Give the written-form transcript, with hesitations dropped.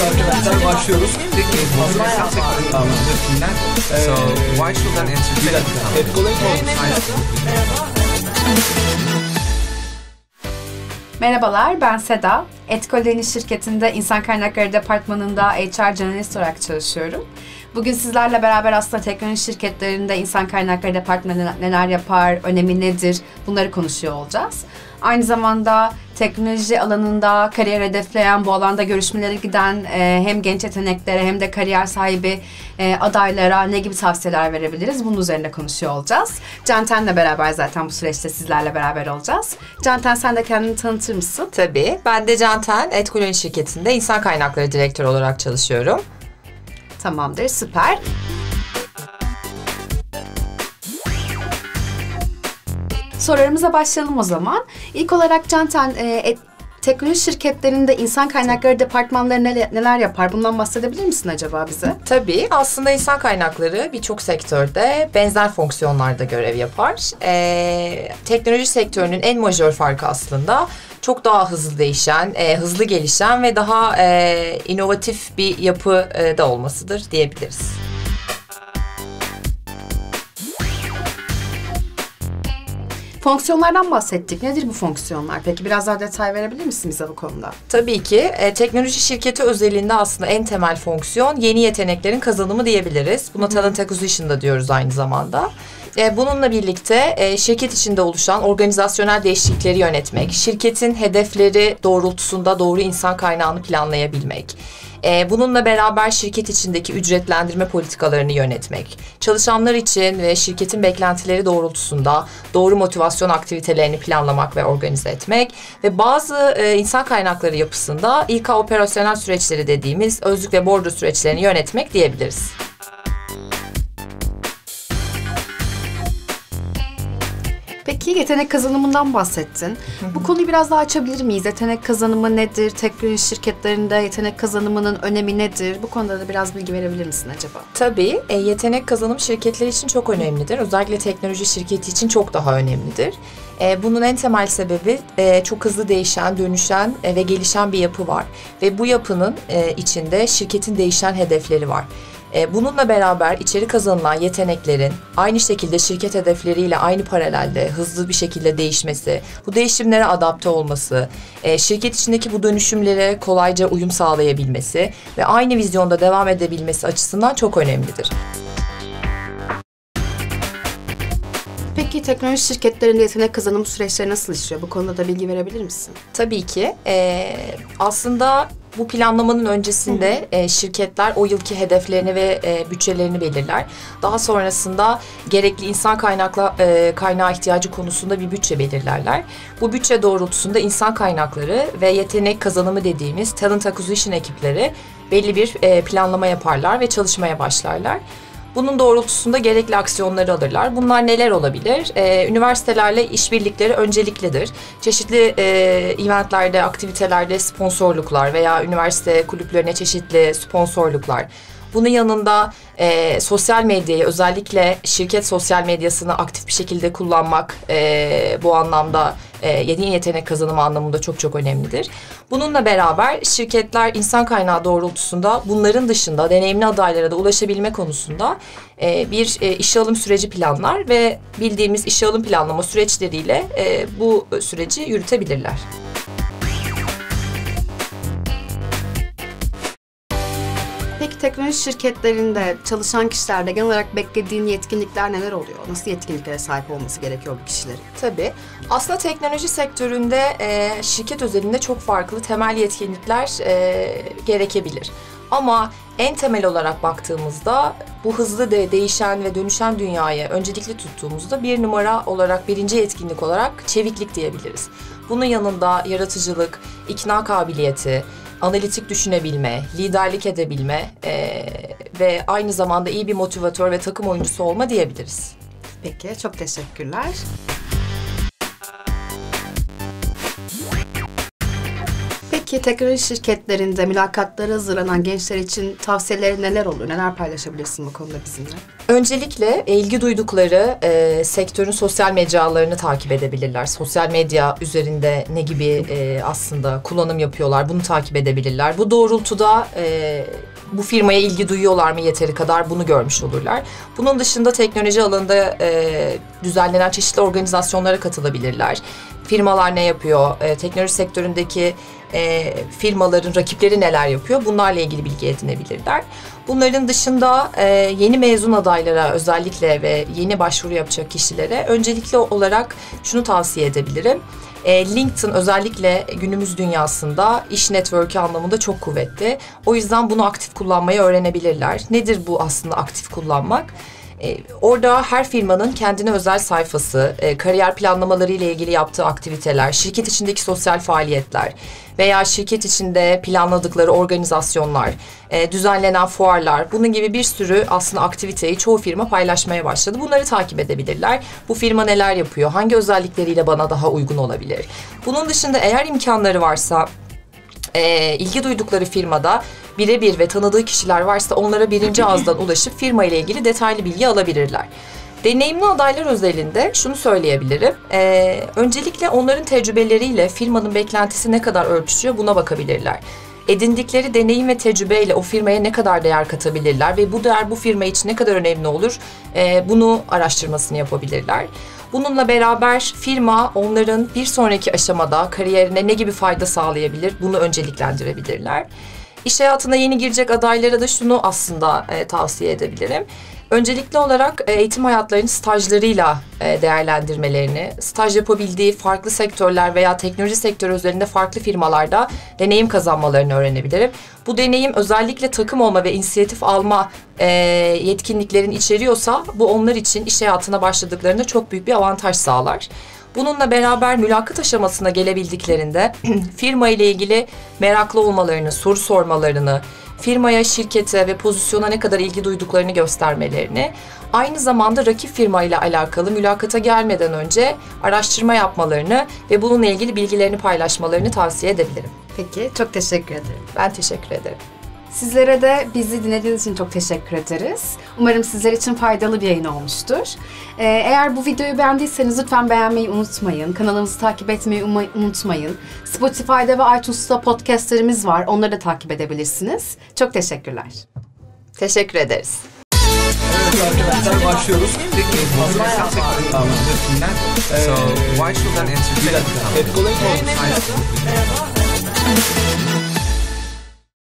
arkadaşlar başlıyoruz. So why should an entertainment Merhabalar, ben Seda. Etkol Deniz şirketinde İnsan Kaynakları Departmanı'nda HR Generalist olarak çalışıyorum. Bugün sizlerle beraber aslında teknoloji şirketlerinde İnsan Kaynakları Departmanı neler yapar, önemi nedir, bunları konuşuyor olacağız. Aynı zamanda teknoloji alanında kariyer hedefleyen, bu alanda görüşmelere giden hem genç yeteneklere hem de kariyer sahibi adaylara ne gibi tavsiyeler verebiliriz? Bunun üzerine konuşuyor olacağız. Canten'le beraber zaten bu süreçte sizlerle beraber olacağız. Canten, sen de kendini tanıtır mısın? Tabii. Ben de Canten, Etkol şirketinde İnsan Kaynakları Direktörü olarak çalışıyorum. Tamamdır, süper. Sorularımıza başlayalım o zaman. İlk olarak Canten, teknoloji şirketlerinde insan kaynakları departmanları neler yapar? Bundan bahsedebilir misin acaba bize? Tabii. Aslında insan kaynakları birçok sektörde benzer fonksiyonlarda görev yapar. Teknoloji sektörünün en majör farkı aslında çok daha hızlı değişen, hızlı gelişen ve daha inovatif bir yapı da olmasıdır diyebiliriz. Fonksiyonlardan bahsettik. Nedir bu fonksiyonlar? Peki biraz daha detay verebilir misin bize bu konuda? Tabii ki. Teknoloji şirketi özelliğinde aslında en temel fonksiyon yeni yeteneklerin kazanımı diyebiliriz. Buna talent acquisition da diyoruz aynı zamanda. Bununla birlikte şirket içinde oluşan organizasyonel değişiklikleri yönetmek, şirketin hedefleri doğrultusunda doğru insan kaynağını planlayabilmek, bununla beraber şirket içindeki ücretlendirme politikalarını yönetmek, çalışanlar için ve şirketin beklentileri doğrultusunda doğru motivasyon aktivitelerini planlamak ve organize etmek ve bazı insan kaynakları yapısında İK operasyonel süreçleri dediğimiz özlük ve bordro süreçlerini yönetmek diyebiliriz. Peki yetenek kazanımından bahsettin. Bu konuyu biraz daha açabilir miyiz? Yetenek kazanımı nedir? Teknoloji şirketlerinde yetenek kazanımının önemi nedir? Bu konuda da biraz bilgi verebilir misin acaba? Tabii. Yetenek kazanım şirketler için çok önemlidir. Özellikle teknoloji şirketi için çok daha önemlidir. Bunun en temel sebebi çok hızlı değişen, dönüşen ve gelişen bir yapı var. Ve bu yapının içinde şirketin değişen hedefleri var. Bununla beraber içeri kazanılan yeteneklerin aynı şekilde şirket hedefleriyle aynı paralelde hızlı bir şekilde değişmesi, bu değişimlere adapte olması, şirket içindeki bu dönüşümlere kolayca uyum sağlayabilmesi ve aynı vizyonda devam edebilmesi açısından çok önemlidir. Peki teknoloji şirketlerinde yetenek kazanım süreçleri nasıl işliyor? Bu konuda da bilgi verebilir misin? Tabii ki. Aslında bu planlamanın öncesinde şirketler o yılki hedeflerini ve bütçelerini belirler. Daha sonrasında gerekli insan kaynağı ihtiyacı konusunda bir bütçe belirlerler. Bu bütçe doğrultusunda insan kaynakları ve yetenek kazanımı dediğimiz talent acquisition ekipleri belli bir planlama yaparlar ve çalışmaya başlarlar. Bunun doğrultusunda gerekli aksiyonları alırlar. Bunlar neler olabilir? Üniversitelerle işbirlikleri önceliklidir. Çeşitli eventlerde, aktivitelerde sponsorluklar veya üniversite kulüplerine çeşitli sponsorluklar. Bunun yanında sosyal medyayı, özellikle şirket sosyal medyasını aktif bir şekilde kullanmak bu anlamda yeni yetenek kazanımı anlamında çok çok önemlidir. Bununla beraber şirketler insan kaynağı doğrultusunda bunların dışında deneyimli adaylara da ulaşabilme konusunda bir işe alım süreci planlar ve bildiğimiz işe alım planlama süreçleriyle bu süreci yürütebilirler. Peki teknoloji şirketlerinde çalışan kişilerde genel olarak beklediğin yetkinlikler neler oluyor? Nasıl yetkinliklere sahip olması gerekiyor bu kişilerin? Tabii. Aslında teknoloji sektöründe şirket özelinde çok farklı temel yetkinlikler gerekebilir. Ama en temel olarak baktığımızda bu hızlı değişen ve dönüşen dünyayı öncelikli tuttuğumuzda bir numara olarak, birinci yetkinlik olarak çeviklik diyebiliriz. Bunun yanında yaratıcılık, ikna kabiliyeti, analitik düşünebilme, liderlik edebilme ve aynı zamanda iyi bir motivatör ve takım oyuncusu olma diyebiliriz. Peki, çok teşekkürler. Peki Peki teknoloji şirketlerinde mülakatlara hazırlanan gençler için tavsiyeleri neler olur? Neler paylaşabilirsin bu konuda bizimle? Öncelikle ilgi duydukları sektörün sosyal mecralarını takip edebilirler. Sosyal medya üzerinde ne gibi aslında kullanım yapıyorlar, bunu takip edebilirler. Bu doğrultuda bu firmaya ilgi duyuyorlar mı yeteri kadar, bunu görmüş olurlar. Bunun dışında teknoloji alanında düzenlenen çeşitli organizasyonlara katılabilirler. Firmalar ne yapıyor, teknoloji sektöründeki firmaların rakipleri neler yapıyor, bunlarla ilgili bilgi edinebilirler. Bunların dışında yeni mezun adaylara özellikle ve yeni başvuru yapacak kişilere öncelikli olarak şunu tavsiye edebilirim. LinkedIn özellikle günümüz dünyasında iş network'ü anlamında çok kuvvetli. O yüzden bunu aktif kullanmayı öğrenebilirler. Nedir bu aslında aktif kullanmak? Orada her firmanın kendine özel sayfası, kariyer planlamaları ile ilgili yaptığı aktiviteler, şirket içindeki sosyal faaliyetler veya şirket içinde planladıkları organizasyonlar, düzenlenen fuarlar, bunun gibi bir sürü aslında aktiviteyi çoğu firma paylaşmaya başladı. Bunları takip edebilirler. Bu firma neler yapıyor, hangi özellikleriyle bana daha uygun olabilir? Bunun dışında eğer imkanları varsa, ilgi duydukları firmada birebir ve tanıdığı kişiler varsa onlara birinci ağızdan ulaşıp firma ile ilgili detaylı bilgi alabilirler. Deneyimli adaylar özelinde şunu söyleyebilirim. Öncelikle onların tecrübeleriyle firmanın beklentisi ne kadar örtüşüyor buna bakabilirler. Edindikleri deneyim ve tecrübeyle o firmaya ne kadar değer katabilirler ve bu değer bu firma için ne kadar önemli olur, bunu araştırmasını yapabilirler. Bununla beraber firma onların bir sonraki aşamada kariyerine ne gibi fayda sağlayabilir, bunu önceliklendirebilirler. İş hayatına yeni girecek adaylara da şunu aslında tavsiye edebilirim. Öncelikli olarak eğitim hayatlarını stajlarıyla değerlendirmelerini, staj yapabildiği farklı sektörler veya teknoloji sektörü üzerinde farklı firmalarda deneyim kazanmalarını öğrenebilirim. Bu deneyim özellikle takım olma ve inisiyatif alma yetkinliklerini içeriyorsa bu onlar için iş hayatına başladıklarında çok büyük bir avantaj sağlar. Bununla beraber mülakat aşamasına gelebildiklerinde firma ile ilgili meraklı olmalarını, soru sormalarını, firmaya, şirkete ve pozisyona ne kadar ilgi duyduklarını göstermelerini, aynı zamanda rakip firma ile alakalı mülakata gelmeden önce araştırma yapmalarını ve bununla ilgili bilgilerini paylaşmalarını tavsiye edebilirim. Peki, çok teşekkür ederim. Ben teşekkür ederim. Sizlere de bizi dinlediğiniz için çok teşekkür ederiz. Umarım sizler için faydalı bir yayın olmuştur. Eğer bu videoyu beğendiyseniz lütfen beğenmeyi unutmayın. Kanalımızı takip etmeyi unutmayın. Spotify'da ve iTunes'ta podcastlerimiz var. Onları da takip edebilirsiniz. Çok teşekkürler. Teşekkür ederiz. Evet arkadaşlar başlıyoruz. So why should an interview?